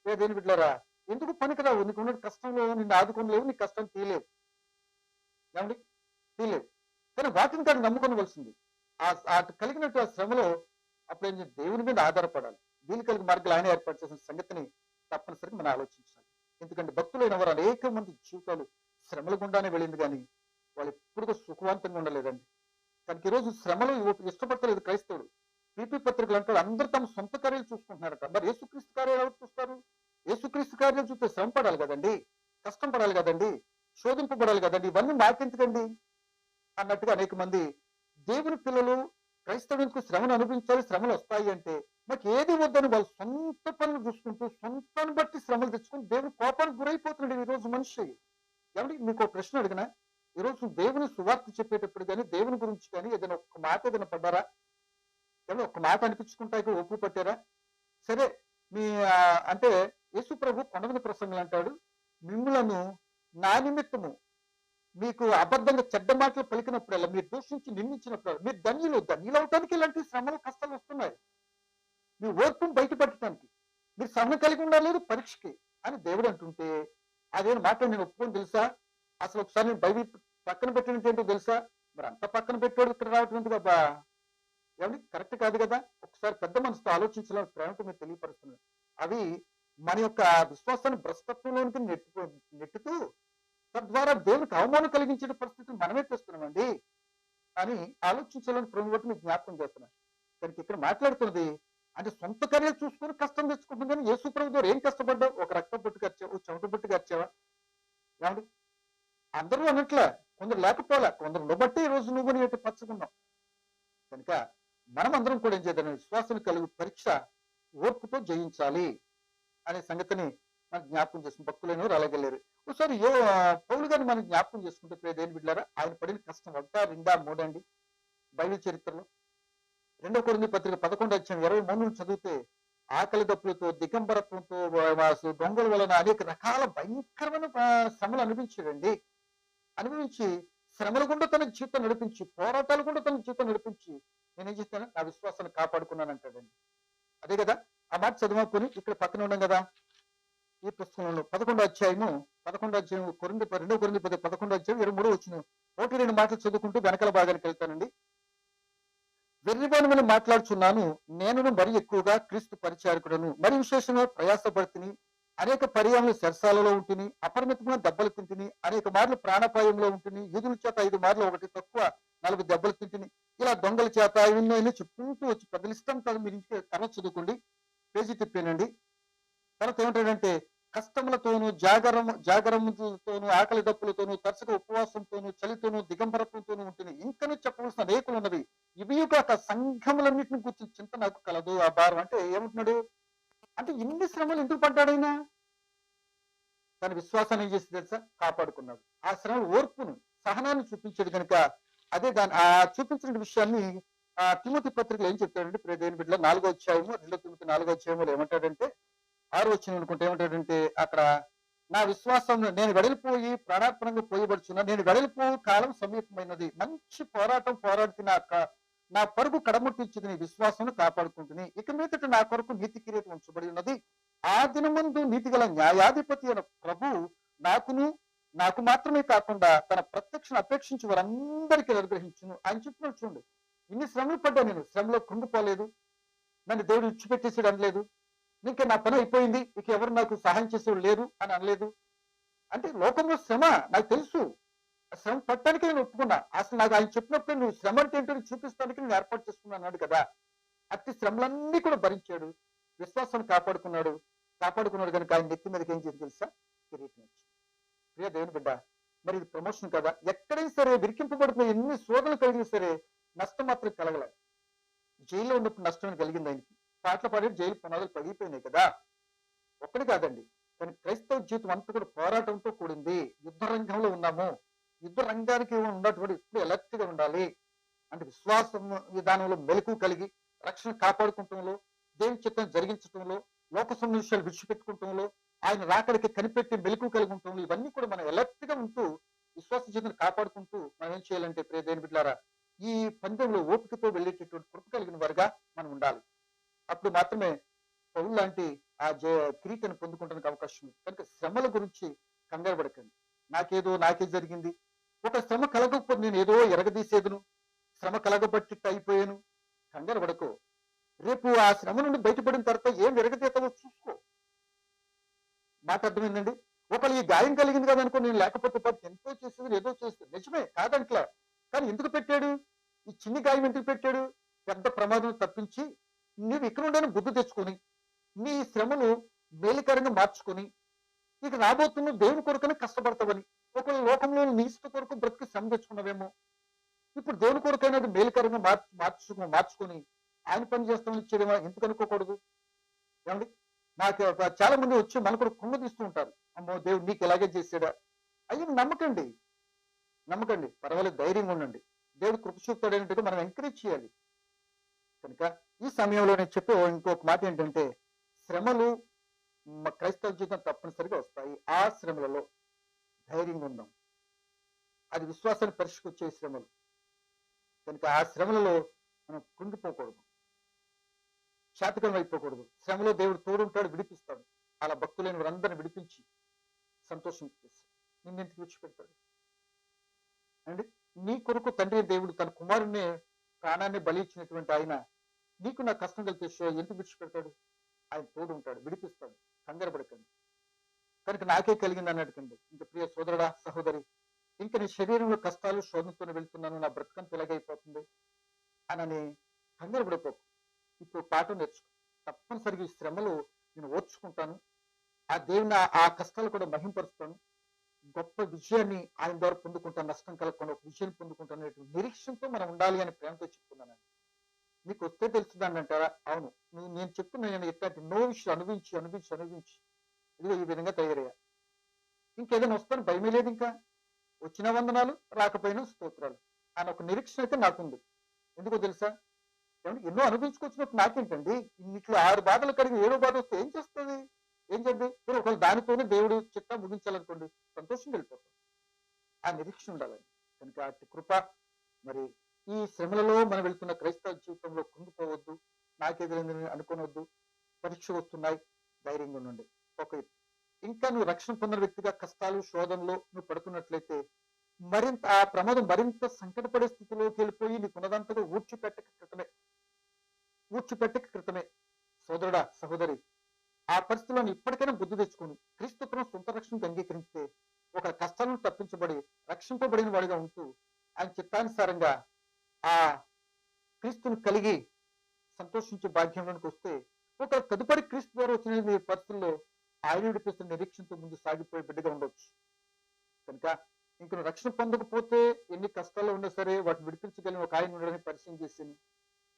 దేని బిడ్డలారా ఎందుకు పనికిరావు. నీకు ఉన్న కష్టంలో నిన్ను ఆదుకోలేవు, నీ కష్టం తీయలేవు. ఏమండి? తీయలేవు. కానీ వాటిని కానీ నమ్ముకోవలసింది. ఆ కలిగినట్టు ఆ శ్రమలో అప్పుడు ఏం దేవుని మీద ఆధారపడాలి. వీలు కలిగి మార్గాలు ఆయన ఏర్పాటు చేసిన సంగతిని తప్పనిసరిగా మనం ఆలోచించాలి. ఎందుకంటే భక్తులైన వారు అనేక మంది జీవితాలు శ్రమల గుండానే వెళ్ళింది కానీ వాళ్ళు ఎప్పుడు సుఖవంతంగా ఉండలేదండి. కనుక ఈరోజు శ్రమలు ఇష్టపడతలేదు క్రైస్తవుడు. పీపీ పత్రికలు అంటారు అందరూ తమ సొంత కార్యాలు చూసుకుంటున్నారట. మరి యేసుక్రీస్తు కార్యాలు ఎవరు చూస్తారు? యేసుక్రీస్తు కార్యాలు చూస్తే శ్రమ పడాలి కదండి, కష్టం పడాలి కదండి, శోధింపబడాలి కదండి. ఇవన్నీ నాకెందుకండి అన్నట్టుగా అనేక మంది దేవుని పిల్లలు క్రైస్తవులకు శ్రమను అనుభవించాలి, శ్రమలు వస్తాయి అంటే మాకు ఏది వద్దని వాళ్ళు సొంత పనులు చూసుకుంటూ సొంతాన్ని బట్టి శ్రమలు తెచ్చుకుని దేవుని కోపానికి గురైపోతున్నాడు ఈరోజు మనిషి. ఏమంటే మీకు ప్రశ్న అడిగినా, ఈరోజు దేవుని సువార్త చెప్పేటప్పుడు కానీ దేవుని గురించి కానీ ఏదైనా ఒక్క మాట ఏదైనా పడ్డారా? ఏమన్నా ఒక్క మాట అనిపించుకుంటాకి ఒప్పు పట్టారా? సరే మీ అంటే యేసు ప్రభు కొండ మీద ప్రసంగం అంటాడు, మిమ్ములను నా నిమిత్తము మీకు అబద్ధంగా చెడ్డ మాటలు పలికినప్పుడల్లా, మీరు దూషించి నిందించినప్పుడు మీరు ధన్యులు అవటానికి ఇలాంటి శ్రమలు కష్టాలు వస్తున్నాయి. మీ ఓర్పును బయటపెట్టడానికి మీరు శ్రమ కలిగి ఉండలేదు పరీక్షకి అని దేవుడు అంటుంటే అదేం మాట నేను ఒప్పుకొని తెలుసా? అసలు ఒకసారి నేను బైబిల్ పక్కన పెట్టినట్టు ఏంటో తెలుసా? మరి అంత పక్కన పెట్టాడు ఇక్కడ రావటం ఎందుకు అబ్బా? ఏమండి? కరెక్ట్ కాదు కదా. ఒకసారి పెద్ద మనసుతో ఆలోచించాలని ప్రేమతో మీరు తెలియపరుస్తున్నారు. అవి మన యొక్క విశ్వాసాన్ని భ్రష్టత్వంలోనికి నెట్టుతూ తద్వారా దేవునికి అవమానం కలిగించే పరిస్థితిని మనమే తెస్తున్నామండి అని ఆలోచించాలని ప్రేమ బట్టి మీకు జ్ఞాపకం చేస్తున్నాను. కనుక ఇక్కడ మాట్లాడుతున్నది అంటే సొంత కార్యాలు చూసుకొని కష్టం తెచ్చుకుంటుంది. కానీ యేసు ప్రభు ద్వారా ఏం కష్టపడ్డావు? ఒక రక్తం బొట్టు ఖర్చావు, చెమట బొట్టు ఖర్చావా? ఏమండి? అందరూ అన్నట్లే, కొందరు లేకపోలే, కొందరు బట్టి ఈ రోజు నువ్వు నీ పచ్చకున్నాం. కనుక మనం అందరం కూడా ఏం చేద్దాం? విశ్వాసం కలిగి పరీక్ష ఓర్పుతో జయించాలి అనే సంగతిని మనకు జ్ఞాపకం చేసిన భక్తులైన వారు అలాగెళ్ళారు. ఒకసారి పౌలు గారిని మనం జ్ఞాపకం చేసుకుంటే దేని బిడ్డారా, ఆయన పడిన కష్టం 1, 2, 3 అండి బైబిల్ చరిత్రలో. 2 కొరింథీ పత్రిక 11వ అధ్యాయం 23 చదివితే ఆకలి దప్పులతో, దిగంబరత్వంతో, దొంగల వలన అనేక రకాల భయంకరమైన శ్రమలు అనుభవించి శ్రమల గుండా తన జీవితం నడిపించి, పోరాటాలు కూడా తన జీవితం నడిపించి నేనేం చేస్తాను? నా విశ్వాసాన్ని కాపాడుకున్నాను అంటాడండి. అదే కదా ఆ మాట చదివాకొని ఇక్కడ పక్కన ఉన్నాం కదా, ఈ పుస్తకంలో 11వ అధ్యాయం కొరింథీ 11వ అధ్యాయం 23 ఒకటి రెండు మాటలు చదువుకుంటూ వెనకాల భాగానికి వెళ్తానండి. వెర్రివాని మాట్లాడుచున్నాను, నేనును మరి ఎక్కువగా క్రీస్తు పరిచారకుడను, మరి విశేషంగా ప్రయాసపడుతుని, అనేక పర్యాములు శరసాలలో ఉంటుంది, అపరిమితమైన దెబ్బలు తింటిని, అనేక మార్లు ప్రాణాపాయంలో ఉంటుంది, యూదుల చేత 5 మార్లు ఒకటి తక్కువ 40 దెబ్బలు తింటిని, ఇలా దొంగల చేత ఎన్నో చెప్పుకుంటూ వచ్చి పెద్ద లిస్ట్ అంతా మీరు ఇంటికి తర్వాత చదువుకోండి, పేజీ తిప్పానండి. తర్వాత ఏమంటాడంటే కష్టములతోనూ జాగరములతోనూ ఆకలి దప్పులతోనూ తరచుగా ఉపవాసంతోనూ చలితోనూ దిగంబరత్వంతోనూ ఉంటుంది, ఇంకనూ చెప్పవలసిన అనేకులు ఉన్నవి, ఇవి కాక సంఘములన్నింటిని గురించి చింత నాకు కలదు. ఆ భారం అంటే ఏమంటున్నాడు అంటే ఇన్ని శ్రమలు ఎందుకు పడ్డాడైనా? తన విశ్వాసాన్ని ఏం చేసి తెలుసా? కాపాడుకున్నాడు. ఆ శ్రమలు ఓర్పును సహనాన్ని చూపించాడు కనుక అదే దాని ఆ చూపించిన విషయాన్ని ఆ తిమోతి పత్రికలో ఏం చెప్తాడంటే ప్రియ దేవుని బిడ్డల 4వ అధ్యాయము 2 తిమోతి 4వ అధ్యాయంలో ఏమంటాడంటే 6వ వచనం అనుకుంటే ఏమంటాడంటే అక్కడ నా విశ్వాసం నేను వెడలిపోయి ప్రాణార్పణంగా పోయబడుచున్నా, నేను వెడలిపోయి కాలం సమీపమైనది, మంచి పోరాటం పోరాడుతున్న నా పరుగు కడముట్టించింది, నీ విశ్వాసం కాపాడుకుంటుంది, ఇక మీదట నా కొరకు నీతి కిరీటం ఉంచబడి ఉన్నది, ఆ దినమందు నీతి గల న్యాయాధిపతి అయిన ప్రభు నాకు మాత్రమే కాకుండా తన ప్రత్యక్షను అపేక్షించి వారందరికీ అనుగ్రహించును. ఆయన చెప్పినట్టు చూడండి, ఇన్ని శ్రమలు పడ్డా, నేను శ్రమలో కుంగిపోలేదు, నన్ను దేవుడు ఇచ్చిపెట్టేసాడు అనలేదు, ఇంకా నా పని అయిపోయింది, ఇక ఎవరు నాకు సహాయం చేసేవాడు లేరు అని అనలేదు. అంటే లోకంలో శ్రమ నాకు తెలుసు, శ్రమ పట్టడానికి నేను ఒప్పుకున్నా, అసలు నాకు ఆయన చెప్పినప్పుడు నువ్వు శ్రమ అంటే ఏంటో చూపిస్తానికి నేను ఏర్పాటు చేసుకున్నా అన్నాడు కదా. అట్టి శ్రమలన్నీ కూడా భరించాడు, విశ్వాసాన్ని కాపాడుకున్నాడు కనుక ఆయన నెత్తి మీదకి ఏం చేసి తెలుసా? కిరీటం వచ్చింది. ప్రియ దేవుని బిడ్డ, మరి ఇది ప్రమోషన్ కదా. ఎక్కడైనా సరే విరికింపబడుతున్న ఎన్ని శోధనలు కలిగినా సరే నష్టం మాత్రం కలగల. జైల్లో ఉన్నప్పుడు నష్టం కలిగింది ఆయనకి, పాటలు పాడే జైలు పునాదులు పగిలిపోయినాయి కదా. ఒక్కడి కాదండి, కానీ క్రైస్తవ జీవితం అంతా కూడా పోరాటంతో కూడింది. యుద్ధ రంగంలో ఉన్నాము, యుద్ధ రంగానికి ఉన్నటువంటి ఇప్పుడు ఎలర్ట్ గా ఉండాలి. అంటే విశ్వాసం విధానంలో మెలకు కలిగి రక్షణ కాపాడుకుంటంలో, దేవుని చిత్తం జరిగించడంలో, లోక విషయాలు విడిచిపెట్టుకుంటంలో, ఆయన రాకడికి కనిపెట్టి మెలకు కలిగి ఉండటంలో, ఇవన్నీ కూడా మనం ఎలర్ట్ గా ఉంటూ విశ్వాస జీవితాన్ని కాపాడుకుంటూ మనం ఏం చేయాలంటే ప్రియ దేవుని బిడ్డలారా, ఈ పందెంలో ఓపికతో వెళ్ళేటటువంటి కృప కలిగిన వారుగా మనం ఉండాలి. అప్పుడు మాత్రమే పౌలు లాంటి ఆ కిరీటాన్ని పొందుకోవడానికి అవకాశం ఉంది. కనుక శ్రమల గురించి కంగారు పడకండి. నాకే జరిగింది, ఒక శ్రమ కలగకపోతే నేను ఏదో ఎరగదీసేదును, శ్రమ కలగబట్టి అయిపోయాను, కంగారు పడకు. రేపు ఆ శ్రమ నుండి బయటపడిన తర్వాత ఏం ఎరగతీతావో చూసుకో. మాట అర్థమైందండి. ఒకళ్ళు ఈ గాయం కలిగింది కదా అనుకో, నేను లేకపోతే ఎంతో చేసేది ఏదో చేస్తుంది, నిజమే కాదంట్లా, కానీ ఎందుకు పెట్టాడు? ఈ చిన్ని గాయం ఎందుకు పెట్టాడు? పెద్ద ప్రమాదం తప్పించి నువ్వు ఇక్కడ ఉండని బుద్ధి తెచ్చుకొని నీ శ్రమను మేలుకరంగా మార్చుకొని ఇక రాబోతున్న దేవుని కొరకనే కష్టపడతావని. ఒకళ్ళు లోకంలో నీ ఇష్ట కొరకు బ్రతికి శ్రమ తెచ్చుకున్నావేమో, ఇప్పుడు దేవుని కొరకైనా మేలుకరంగా మార్చుకొని ఆయన పని చేస్తామని ఇచ్చేదేమో, ఎందుకు అనుకోకూడదు? ఏమండి, నాకు చాలా మంది వచ్చి మన కూడా కుంగ తీస్తూ ఉంటారు, అమ్మో దేవుడు నీకు ఎలాగే చేసాడా. అయ్యి నమ్మకండి, పర్వాలేదు, ధైర్యంగా ఉండండి. దేవుడు కృప చూపుతాడేంటే మనం ఎంకరేజ్ చేయాలి. కనుక ఈ సమయంలో నేను చెప్పే ఇంకొక మాట ఏంటంటే, శ్రమలు క్రైస్తవ జీవితం తప్పనిసరిగా వస్తాయి. ఆ శ్రమలలో ధైర్యంగా ఉందాం. అది విశ్వాసాన్ని పరీక్షకొచ్చే శ్రమలు కనుక ఆ శ్రమలలో మనం కుంగిపోకూడదు, శాతకం అయిపోకూడదు. శ్రమలో దేవుడు తోడుంటాడు, విడిపిస్తాడు. అలా భక్తులైన వారందరిని విడిపించి సంతోషం చేస్తాడు. నిన్నెందుకు విడిచిపెడతాడు అండి? నీ కొరకు తండ్రి దేవుడు తన కుమారుణ్ణి ప్రాణాన్ని బలి ఇచ్చినటువంటి ఆయన నీకు నా కష్టం కలిపే ఎందుకు విడిచిపెడతాడు? ఆయన తోడు ఉంటాడు, విడిపిస్తాడు. కంగారు పడకండి. కనుక నాకే కలిగింది అన్నట్టుకండి. ఇంకా ప్రియ సోదరుడా, సహోదరి, ఇంకా నీ శరీరంలో కష్టాలు శోధనతో వెళ్తున్నాను, నా బ్రతకం ఎలాగైపోతుంది అని కంగారు పడిపోకు. ఇప్పుడు పాఠం నేర్చుకో. తప్పనిసరిగా ఈ శ్రమలు నేను ఓర్చుకుంటాను, ఆ దేవుని ఆ కష్టాలు కూడా మహింపరుస్తాను, గొప్ప విజయాన్ని ఆయన ద్వారా పొందుకుంటాను, నష్టం కలగకుండా ఒక విజయాన్ని పొందుకుంటాను అనే నిరీక్షణతో మనం ఉండాలి అని ప్రేమతో చెప్తున్నాను. మీకు వస్తే తెలుస్తుందని అంటారా? అవును, నేను చెప్తున్నాను, ఎట్లాంటి నో విషయం అనుభవించి ఇదిగో ఈ విధంగా తయారయ్యా. ఇంకేదైనా వస్తాను భయమే లేదు, ఇంకా వచ్చిన వందనాలు, రాకపోయినా స్తోత్రాలు అని ఒక నిరీక్షణ అయితే నాకుంది. ఎందుకో తెలుసా? ఎన్నో అనుభవించుకొచ్చినప్పుడు నాకేంటండి, ఇట్లా 6 బాధలు కలిగి 7వ బాధ వస్తే ఏం చేస్తుంది? ఒకవేళ దానితోనే దేవుడు చిత్తం ముగించాలనుకోండి, సంతోషం వెళ్ళిపోతాం. ఆ నిరీక్షణ ఉండాలండి. కనుక అటు కృప, మరి ఈ శ్రమలలో మనం వెళ్తున్న క్రైస్తవ జీవితంలో కుంగిపోవద్దు, నాకెదిరిందని అనుకోనొద్దు. పరీక్ష వస్తున్నాయి, ధైర్యంగా ఉండండి. ఒక ఎత్తు. ఇంకా నువ్వు రక్షణ పొందిన వ్యక్తిగా కష్టాలు శోధనలో నువ్వు పడుతున్నట్లయితే మరింత ఆ ప్రమాదం మరింత సంకటపడే స్థితిలోకి వెళ్ళిపోయి నీకున్నదంతగా ఊడ్చిపెట్టక క్రితమే సోదరుడా సహోదరి, ఆ పరిస్థితుల్లో ఇప్పటికైనా బుద్ధి తెచ్చుకొని క్రీస్తుత్వం సొంత రక్షణకు అంగీకరిస్తే ఒక కష్టాలను తప్పించబడి రక్షింపబడిన వాడిగా ఉంటూ ఆయన చిత్తానుసారంగా ఆ క్రీస్తుని కలిగి సంతోషించే భాగ్యంలోనికి వస్తే ఒక తదుపరి క్రీస్తు ద్వారా వచ్చిన ఈ పరిస్థితుల్లో ఆయన విడిపిస్తున్న నిరీక్షణతో ముందు సాగిపోయే బిడ్డగా ఉండొచ్చు. కనుక ఇంక నువ్వు రక్షణ పొందకపోతే ఎన్ని కష్టాల్లో ఉన్నా సరే వాటిని విడిపించగలిగిన ఒక ఆయన ఉండడానికి పరిచయం చేసి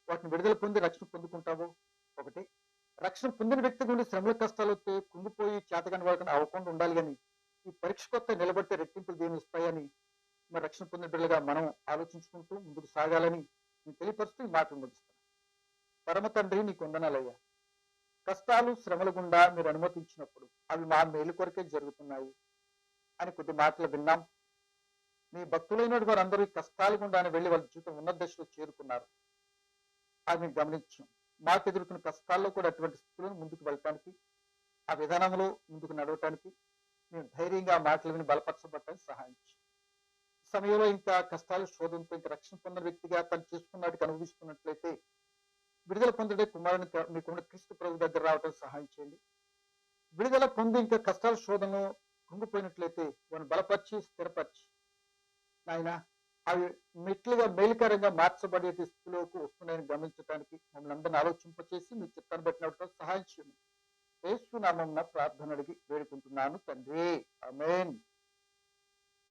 వాటిని విడుదల పొంది రక్షణ పొందుకుంటావో. ఒకటి, రక్షణ పొందిన వ్యక్తి గుండి శ్రమల కష్టాలు వస్తే కుంగిపోయి చేతగాని వాళ్ళకని అవ్వకుండా ఉండాలి. కానీ ఈ పరీక్ష కొత్త నిలబడితే రెట్టింపులు దేని ఇస్తాయని మరి రక్షణ పొందిన బిడ్డలుగా మనం ఆలోచించుకుంటూ ముందుకు సాగాలని నేను తెలియపరుస్తూ ఈ మాటలు ముగిస్తాను. పరమ తండ్రి నీకు వందనాలయ్యా, కష్టాలు శ్రమల గుండా మీరు అనుమతించినప్పుడు అవి మా మేలు కొరకే జరుగుతున్నాయి అని కొద్ది మాటలు విన్నాం. మీ భక్తులైన వారు అందరూ ఈ కష్టాల గుండానే వెళ్ళి వాళ్ళ జీవితం ఉన్నత దశలో చేరుకున్నారు. అది మేము గమనించాం. మాకు ఎదుర్కొన్న కష్టాల్లో కూడా అటువంటి స్థితులను ముందుకు వెళ్ళటానికి, ఆ విధానంలో ముందుకు నడవటానికి మేము ధైర్యంగా మాటలు విని బలపరచబడటానికి సహాయం చేయండి. సమయంలో ఇంకా కష్టాలు శోధనతో ఇంకా రక్షణ పొందిన వ్యక్తిగా తను చేసుకున్నట్టుకు అనుభవిస్తున్నట్లయితే విడుదల పొందడే కుమారుని మీకున్న క్రీస్తు ప్రభు దగ్గర రావడానికి సహాయం చేయండి. విడుదల పొంది ఇంకా కష్టాల శోధనలో కుంగిపోయినట్లయితే వారిని బలపరిచి స్థిరపరిచి నాయన అవి మెట్లుగా మేలుకరంగా మార్చబడే స్థితిలోకి వస్తున్నాయని గమనించడానికి మమ్మల్ని అందరిని ఆలోచింపచేసి మీ చిత్తాన్ని బట్టినట్టు సహాయం చేయండి. యేసు నామమున ప్రార్థన అడిగి వేడుకుంటున్నాను తండ్రి, ఆమేన్.